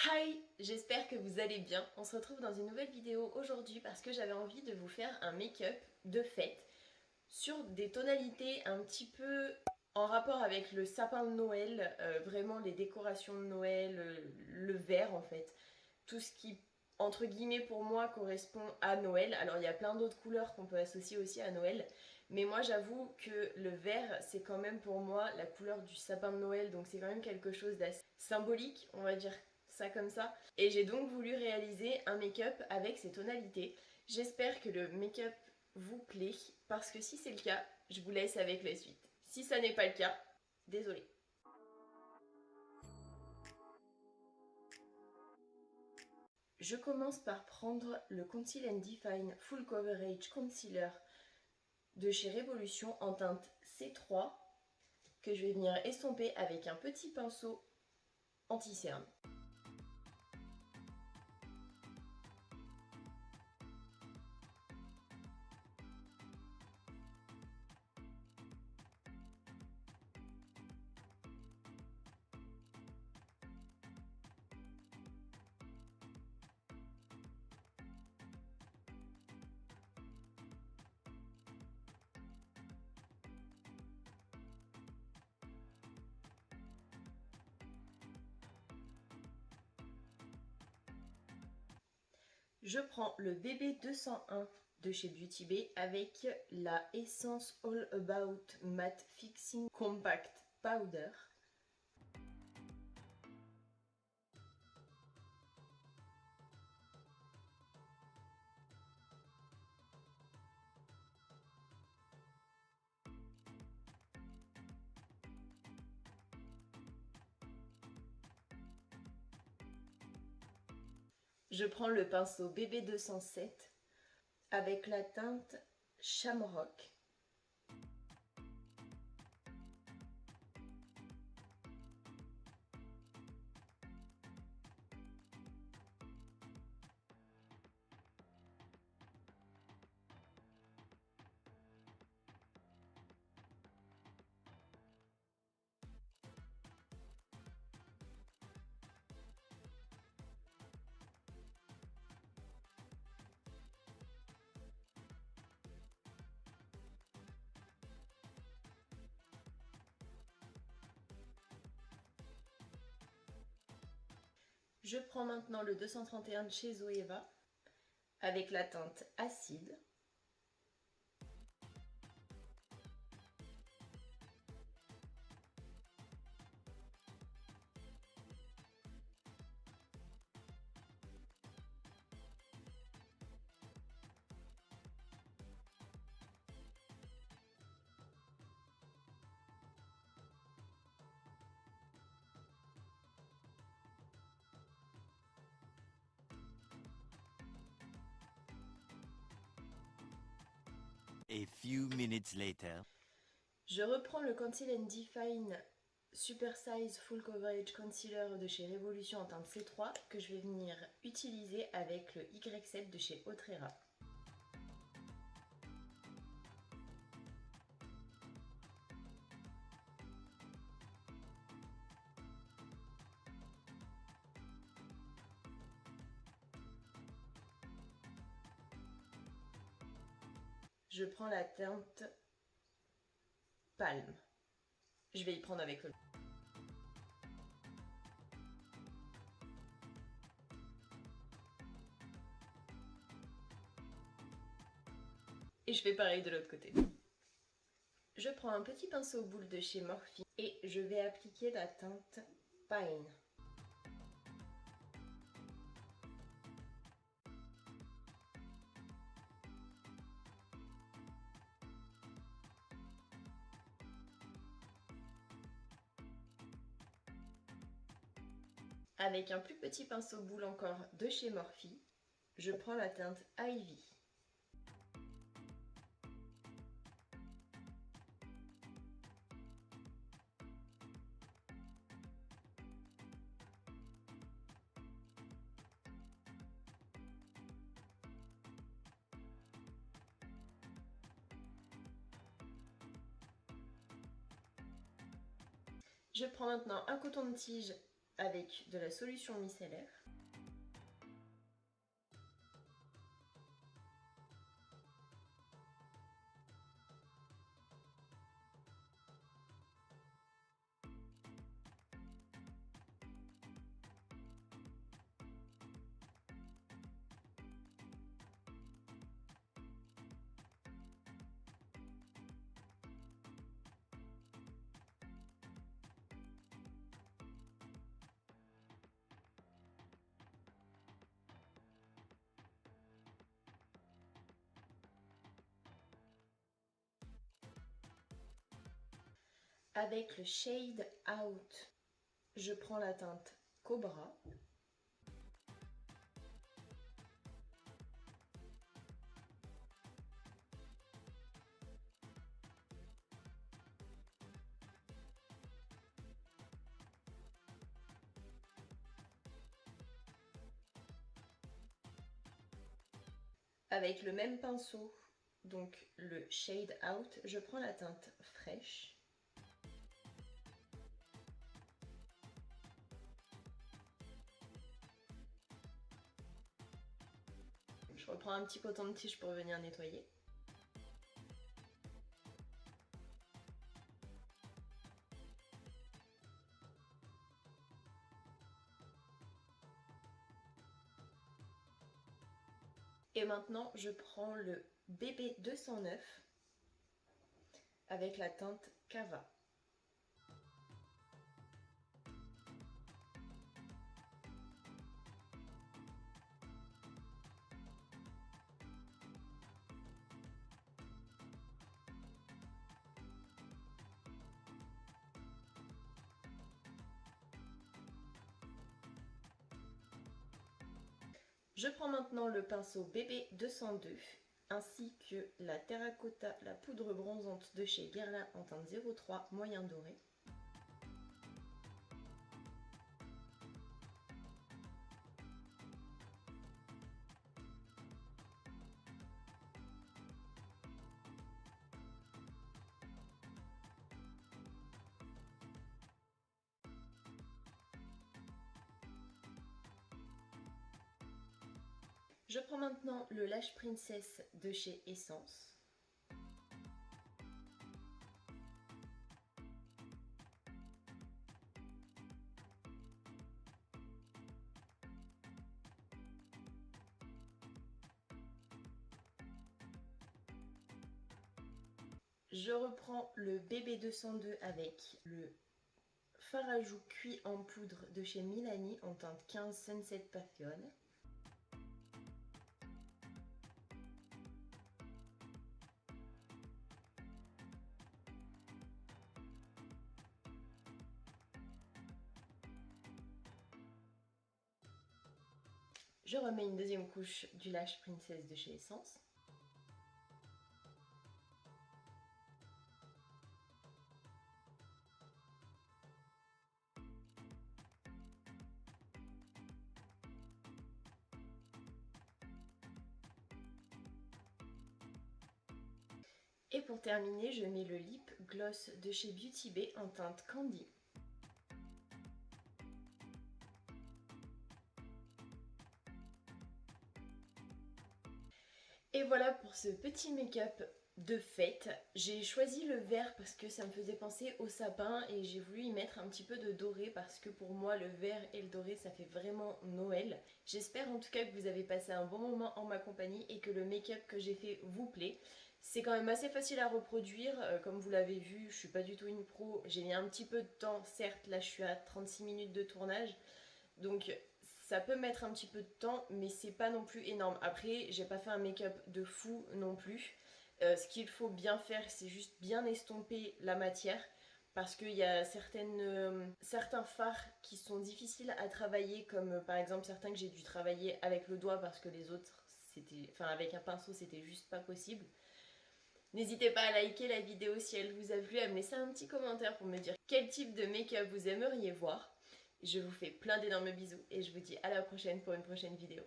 Hi, j'espère que vous allez bien. On se retrouve dans une nouvelle vidéo aujourd'hui parce que j'avais envie de vous faire un make-up de fête sur des tonalités un petit peu en rapport avec le sapin de Noël, vraiment les décorations de Noël, le vert en fait. Tout ce qui, entre guillemets, pour moi correspond à Noël. Alors il y a plein d'autres couleurs qu'on peut associer aussi à Noël, mais moi j'avoue que le vert c'est quand même pour moi la couleur du sapin de Noël, donc c'est quand même quelque chose d'assez symbolique, on va dire ça comme ça. Et j'ai donc voulu réaliser un make-up avec ces tonalités. J'espère que le make-up vous plaît, parce que si c'est le cas, je vous laisse avec la suite. Si ça n'est pas le cas, désolé. Je commence par prendre le Conceal and Define Full Coverage Concealer de chez Révolution en teinte C3 que je vais venir estomper avec un petit pinceau anti-cerne. Je prends le BB201 de chez Beauty Bay avec la Essence All About Matte Fixing Compact Powder. Je prends le pinceau BB207 avec la teinte Shamrock. Je prends maintenant le 231 de chez Zoeva avec la teinte Acide. A few minutes later. Je reprends le Conceal and Define Super Size Full Coverage Concealer de chez Révolution en teinte C3 que je vais venir utiliser avec le Y7 de chez Autrera. Je prends la teinte Palme. Je vais y prendre avec le... Et je fais pareil de l'autre côté. Je prends un petit pinceau boule de chez Morphe et je vais appliquer la teinte Pine. Avec un plus petit pinceau boule encore de chez Morphe, je prends la teinte Ivy. Je prends maintenant un coton de tige avec de la solution micellaire. Avec le Shade Out, je prends la teinte Cobra. Avec le même pinceau, donc le Shade Out, je prends la teinte Fraîche. Je reprends un petit coton de tige pour venir nettoyer. Et maintenant, je prends le BB 209 avec la teinte Cava. Je prends maintenant le pinceau BB 202 ainsi que la terracotta, la poudre bronzante de chez Guerlain en teinte 03 moyen doré. Je prends maintenant le Lash Princess de chez Essence. Je reprends le BB 202 avec le fard à joues cuit en poudre de chez Milani en teinte 15 Sunset Passion. Je remets une deuxième couche du Lash Princess de chez Essence. Et pour terminer, je mets le lip gloss de chez Beauty Bay en teinte Candy. Et voilà pour ce petit make-up de fête. J'ai choisi le vert parce que ça me faisait penser au sapin et j'ai voulu y mettre un petit peu de doré parce que pour moi le vert et le doré ça fait vraiment Noël. J'espère en tout cas que vous avez passé un bon moment en ma compagnie et que le make-up que j'ai fait vous plaît. C'est quand même assez facile à reproduire, comme vous l'avez vu, je suis pas du tout une pro, j'ai mis un petit peu de temps, certes là je suis à 36 minutes de tournage, donc ça peut mettre un petit peu de temps, mais c'est pas non plus énorme. Après, j'ai pas fait un make-up de fou non plus. Ce qu'il faut bien faire, c'est juste bien estomper la matière. Parce qu'il y a certains fards qui sont difficiles à travailler, comme par exemple certains que j'ai dû travailler avec le doigt parce que les autres, avec un pinceau, c'était juste pas possible. N'hésitez pas à liker la vidéo si elle vous a plu, à me laisser un petit commentaire pour me dire quel type de make-up vous aimeriez voir. Je vous fais plein d'énormes bisous et je vous dis à la prochaine pour une prochaine vidéo.